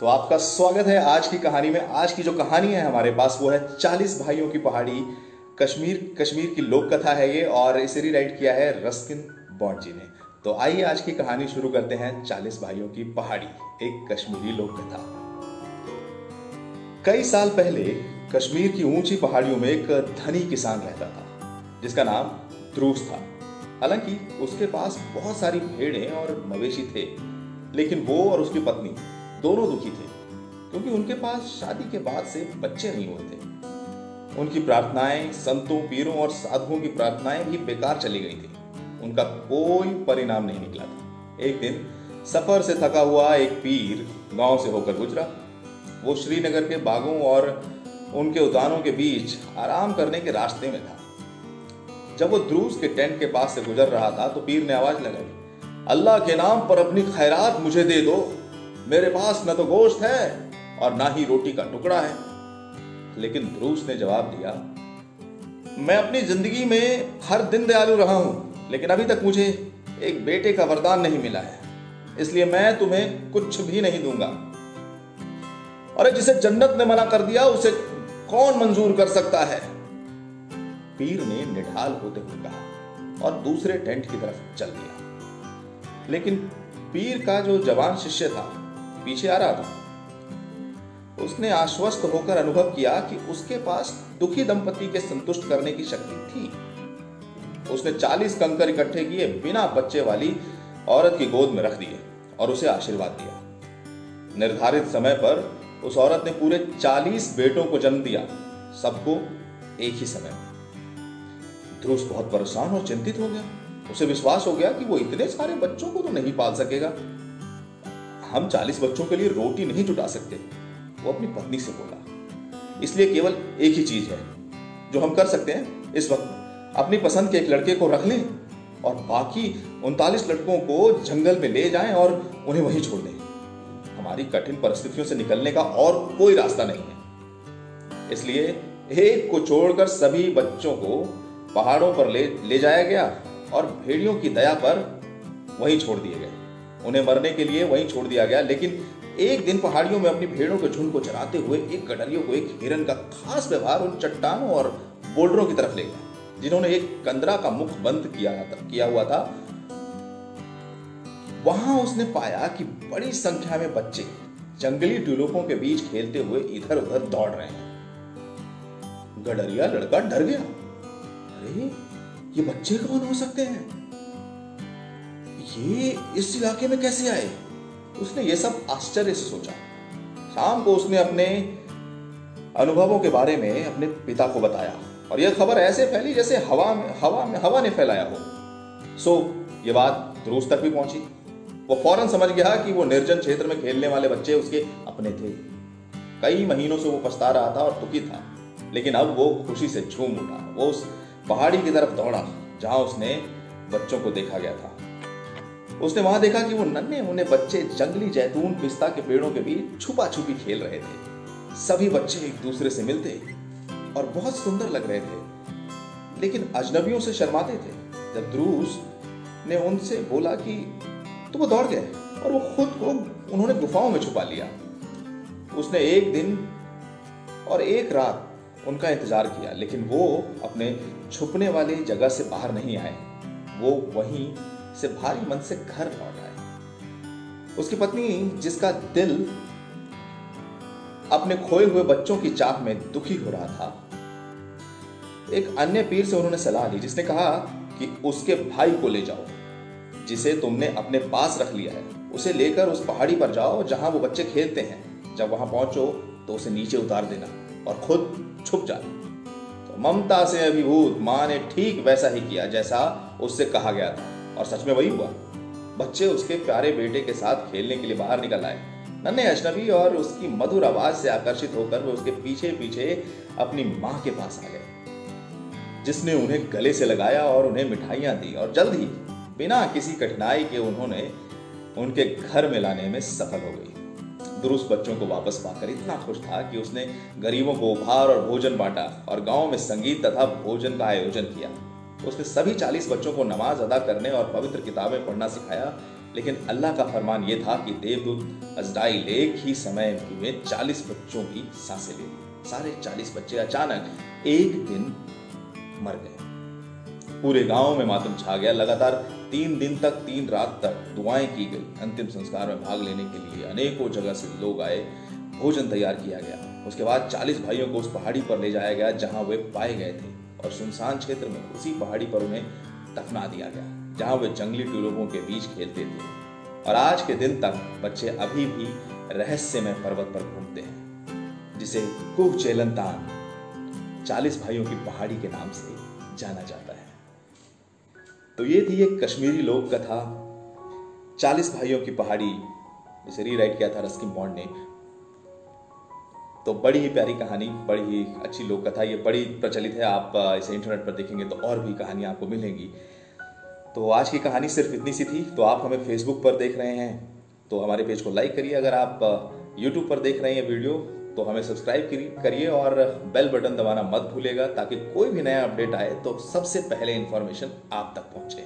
तो आपका स्वागत है आज की कहानी में। आज की जो कहानी है हमारे पास वो है 40 भाइयों की पहाड़ी। कश्मीर की लोक कथा है ये, और इसे रीराइट किया है रस्किन बॉन्ड जी ने। तो आइए आज की कहानी शुरू करते हैं। 40 भाइयों की पहाड़ी, एक कश्मीरी लोक कथा। कई साल पहले कश्मीर की ऊंची पहाड़ियों में एक धनी किसान रहता था जिसका नाम ध्रुव था। हालांकि उसके पास बहुत सारी भेड़ें और मवेशी थे, लेकिन वो और उसकी पत्नी दोनों दुखी थे क्योंकि उनके पास शादी के बाद से बच्चे नहीं हुए थे। उनकी प्रार्थनाएं, संतों, पीरों और साधुओं की प्रार्थनाएं भी बेकार चली गई थी। उनका कोई परिणाम नहीं निकला था। एक दिन सफर से थका हुआ एक पीर गांव से होकर गुजरा। वो श्रीनगर के बागों और उनके उद्यानों के बीच आराम करने के रास्ते में था। जब वो ध्रुव के टेंट के पास से गुजर रहा था तो पीर ने आवाज लगाई, अल्लाह के नाम पर अपनी खैरात मुझे दे दो। मेरे पास न तो गोश्त है और ना ही रोटी का टुकड़ा है। लेकिन ध्रुव ने जवाब दिया, मैं अपनी जिंदगी में हर दिन दयालु रहा हूं, लेकिन अभी तक मुझे एक बेटे का वरदान नहीं मिला है, इसलिए मैं तुम्हें कुछ भी नहीं दूंगा। अरे जिसे जन्नत ने मना कर दिया उसे कौन मंजूर कर सकता है? पीर ने निढाल होते हुए कहा और दूसरे टेंट की तरफ चल दिया। लेकिन पीर का जो जवान शिष्य था पीछे आ रहा था। उसने आश्वस्त होकर अनुभव किया कि उसके पास दुखी दंपति के संतुष्ट करने की शक्ति थी। उसने 40 कंकर इकट्ठे किए, बिना बच्चे वाली औरत की गोद में रख दिए और उसे आशीर्वाद दिया। निर्धारित समय पर उस औरत ने पूरे 40 बेटों को जन्म दिया, सबको एक ही समय में। ध्रुव बहुत परेशान और चिंतित हो गया। उसे विश्वास हो गया कि वो इतने सारे बच्चों को तो नहीं पाल सकेगा। हम 40 बच्चों के लिए रोटी नहीं जुटा सकते। वो अपनी पत्नी से बोला, इसलिए केवल एक ही चीज है जो हम कर सकते हैं इस वक्त, अपनी पसंद के एक लड़के को रख लें और बाकी 39 लड़कों को जंगल में ले जाएं और उन्हें वहीं छोड़ दें। हमारी कठिन परिस्थितियों से निकलने का और कोई रास्ता नहीं है। इसलिए एक को छोड़कर सभी बच्चों को पहाड़ों पर ले जाया गया और भेड़ियों की दया पर वहीं छोड़ दिए गए। उन्हें मरने के लिए वहीं छोड़ दिया गया। लेकिन एक दिन पहाड़ियों में अपनी भेड़ों के झुंड को चराते हुए एक गडरियों को एक हिरन का खास व्यवहार उन चट्टानों और बोल्डरों की तरफ ले गया जिन्होंने एक कंदरा का मुख बंद किया हुआ था। वहां उसने पाया कि बड़ी संख्या में बच्चे जंगली ट्यूलिपों के बीच खेलते हुए इधर उधर दौड़ रहे हैं। गडरिया लड़का डर गया। अरे ये बच्चे कौन हो सकते हैं? ये इस इलाके में कैसे आए? उसने ये सब आश्चर्य से सोचा। शाम को उसने अपने अनुभवों के बारे में अपने पिता को बताया और यह खबर ऐसे फैली जैसे हवा ने फैलाया हो। ये बात ध्रुव तक भी पहुंची। वो फौरन समझ गया कि वो निर्जन क्षेत्र में खेलने वाले बच्चे उसके अपने थे। कई महीनों से वो पछता रहा था और दुखी था, लेकिन अब वो खुशी से झूम उठा। वो उस पहाड़ी की तरफ दौड़ा जहां उसने बच्चों को देखा गया था। उसने वहां देखा कि वो नन्हे मुन्ने बच्चे जंगली जैतून पिस्ता के पेड़ों के बीच छुपा छुपी खेल रहे थे। सभी बच्चे एक दूसरे से मिलते और बहुत सुंदर लग रहे थे, लेकिन अजनबियों से शर्माते थे। जब ध्रुव ने उनसे बोला कि तो वो दौड़ गए और वो खुद को उन्होंने गुफाओं में छुपा लिया। उसने एक दिन और एक रात उनका इंतजार किया, लेकिन वो अपने छुपने वाली जगह से बाहर नहीं आए। वो वहीं से भारी मन से घर लौट आए। उसकी पत्नी, जिसका दिल अपने खोए हुए बच्चों की चाह में दुखी हो रहा था, एक अन्य पीर से उन्होंने सलाह ली जिसने कहा कि उसके भाई को ले जाओ जिसे तुमने अपने पास रख लिया है। उसे लेकर उस पहाड़ी पर जाओ जहां वो बच्चे खेलते हैं। जब वहां पहुंचो तो उसे नीचे उतार देना और खुद छुप जाना। तो ममता से अभिभूत मां ने ठीक वैसा ही किया जैसा उससे कहा गया था, और सच में वही हुआ। बच्चे उसके प्यारे बेटे के साथ खेलने के लिए बाहर निकल आए। नन्हे अजनबी और उसकी मधुर आवाज से आकर्षित होकर वे उसके पीछे पीछे अपनी मां के पास आ गए, जिसने उन्हें गले से लगाया और उन्हें मिठाइयां दी, और जल्द ही बिना किसी कठिनाई के उन्होंने उनके घर में लाने में सफल हो गई। ध्रुव बच्चों को वापस पाकर इतना खुश था कि उसने गरीबों को उपहार और भोजन बांटा और गांव में संगीत तथा भोजन का आयोजन किया। उसने सभी 40 बच्चों को नमाज अदा करने और पवित्र किताबें पढ़ना सिखाया। लेकिन अल्लाह का फरमान यह था कि देवदूत अज़राइल एक ही समय में 40 बच्चों की सांसें ले ली। सारे 40 बच्चे अचानक एक दिन मर गए। पूरे गांव में मातम छा गया। लगातार 3 दिन तक 3 रात तक दुआएं की गई। अंतिम संस्कार में भाग लेने के लिए अनेकों जगह से लोग आए। भोजन तैयार किया गया। उसके बाद 40 भाइयों को उस पहाड़ी पर ले जाया गया जहां वे पाए गए थे और सुनसान क्षेत्र में उसी पहाड़ी पर उन्हें दफना दिया गया जहां वे जंगली टुलुपों के बीच खेलते थे। और आज के दिन तक बच्चे अभी भी रहस्यमय पर्वत पर घूमते हैं जिसे कुह चेलनतान 40 भाइयों की पहाड़ी के नाम से जाना जाता है। तो ये थी एक कश्मीरी लोक कथा 40 भाइयों की पहाड़ी, जिसे रीराइट किया था रस्किन बॉन्ड ने। तो बड़ी ही प्यारी कहानी, बड़ी ही अच्छी लोक कथा। ये बड़ी प्रचलित है। आप इसे इंटरनेट पर देखेंगे तो और भी कहानियां आपको मिलेंगी। तो आज की कहानी सिर्फ इतनी सी थी। तो आप हमें फेसबुक पर देख रहे हैं तो हमारे पेज को लाइक करिए। अगर आप यूट्यूब पर देख रहे हैं वीडियो तो हमें सब्सक्राइब करिए और बेल बटन दबाना मत भूलिएगा ताकि कोई भी नया अपडेट आए तो सबसे पहले इंफॉर्मेशन आप तक पहुंचे।